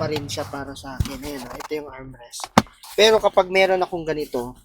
pa rin siya para sa akin. Ayan, ito yung armrest. Pero kapag meron akong ganito,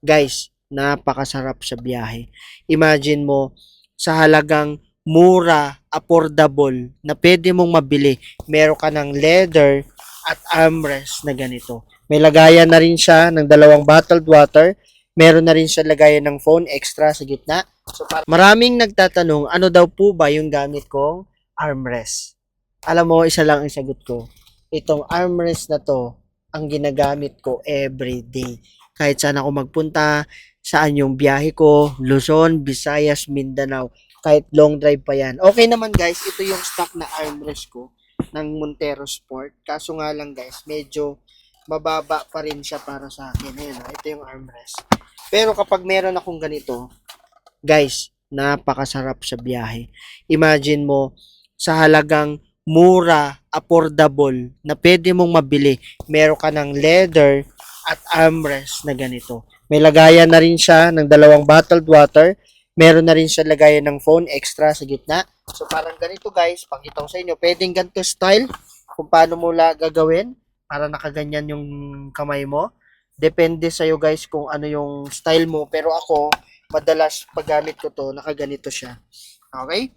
guys, napakasarap sa biyahe. Imagine mo, sa halagang mura, affordable, na pwede mong mabili, meron ka ng leather at armrest na ganito. May lagayan na rin siya ng dalawang bottled water. Meron na rin siya lagayan ng phone extra sa gitna. So, maraming nagtatanong, ano daw po ba yung gamit kong armrest? Alam mo, isa lang ang sagot ko. Itong armrest na to, ang ginagamit ko every day. Kahit saan ako magpunta, saan yung biyahe ko, Luzon, Visayas, Mindanao, kahit long drive pa yan. Okay naman guys, ito yung stock na armrest ko ng Montero Sport. Kaso nga lang guys, medyo mababa pa rin siya para sa akin. Ayan, ito yung armrest. Pero kapag meron akong ganito, guys, napakasarap sa biyahe. Imagine mo, sa halagang mura, affordable, na pwede mong mabili, meron ka ng leather at armrest na ganito. May lagayan na rin siya ng dalawang bottled water. Meron na rin siya lagayan ng phone extra sa gitna. So parang ganito guys, pakita ko sa inyo. Pwedeng ganito style kung paano mo gagawin para nakaganyan yung kamay mo. Depende sa'yo guys kung ano yung style mo. Pero ako, madalas paggamit ko to, nakaganito siya. Okay?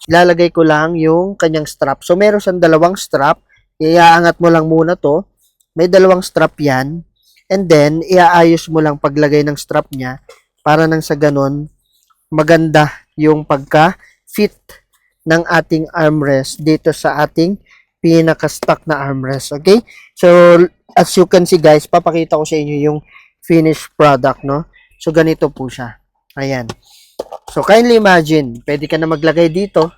Ilalagay ko lang yung kanyang strap. So meron siyang dalawang strap. Iaangat mo lang muna to. May dalawang strap yan. And then, iaayos mo lang paglagay ng strap niya para nang sa ganon, maganda yung pagka-fit ng ating armrest dito sa ating pinaka-stock na armrest. Okay? So, as you can see guys, papakita ko sa inyo yung finished product, no? So, ganito po siya. Ayan. So, kindly imagine, pwede ka na maglagay dito.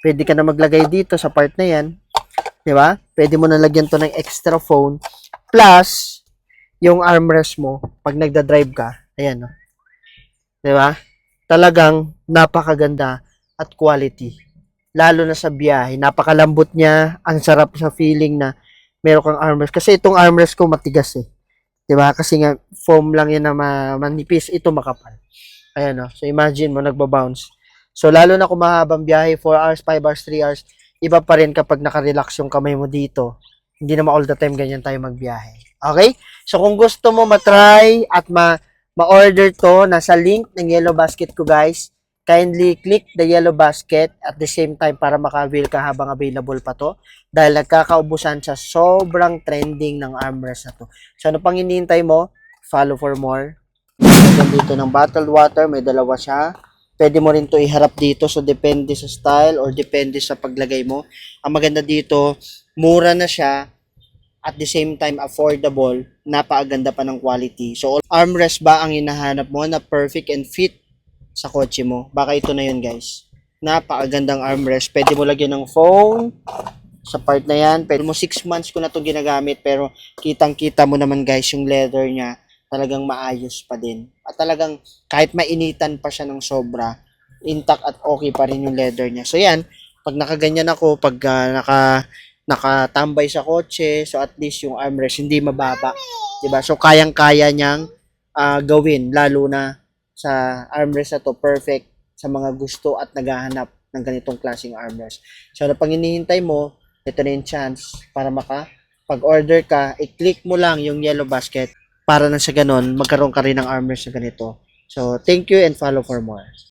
Pwede ka na maglagay dito sa part na yan. Diba? Pwede mo na lagyan to ng extra phone. Plus, yung armrest mo, pag nagda-drive ka, ayan, no? Diba? Talagang napakaganda at quality. Lalo na sa biyahe, napakalambot niya, ang sarap sa feeling na meron kang armrest. Kasi itong armrest ko matigas eh. Diba? Kasi nga, foam lang yan na manipis, ito makapal. Ayan, no? So, imagine mo, nagbabounce. So, lalo na kung mahabang biyahe, 4 hours, 5 hours, 3 hours, iba pa rin kapag nakarelax yung kamay mo dito. Hindi naman all the time ganyan tayo magbiyahe. Okay? So, kung gusto mo matry at ma-order to, nasa link ng Yellow Basket ko, guys. Kindly click the Yellow Basket at the same time para maka-avail ka habang available pa to. Dahil nagkakaubusan sa sobrang trending ng armrest na to. So, ano pang hinihintay mo? Follow for more. Dito ng bottled water, may dalawa siya. Pwede mo rin to iharap dito. So, depende sa style or depende sa paglagay mo. Ang maganda dito, mura na siya. At the same time, affordable. Napakaganda pa ng quality. So, armrest ba ang hinahanap mo na perfect and fit sa kotse mo? Baka ito na yun, guys. Napakagandang armrest. Pwede mo lagyan ng phone sa part na yan. Pwede mo 6 months ko na itong ginagamit. Pero kitang-kita mo naman, guys, yung leather niya. Talagang maayos pa din. At talagang kahit mainitan pa siya ng sobra, intact at okay pa rin yung leather niya. So, yan. Pag nakaganyan ako, pag nakatambay sa kotse, so at least yung armrest hindi mababa, 'di ba? So kayang-kaya niyang gawin, lalo na sa armrest na to, perfect sa mga gusto at naghahanap ng ganitong klaseng armrest. So ano pang hinihintay mo? Ito na yung chance para pag-order ka, i-click mo lang yung Yellow Basket para na sa ganon magkaroon ka rin ng armrest na ganito. So thank you and follow for more.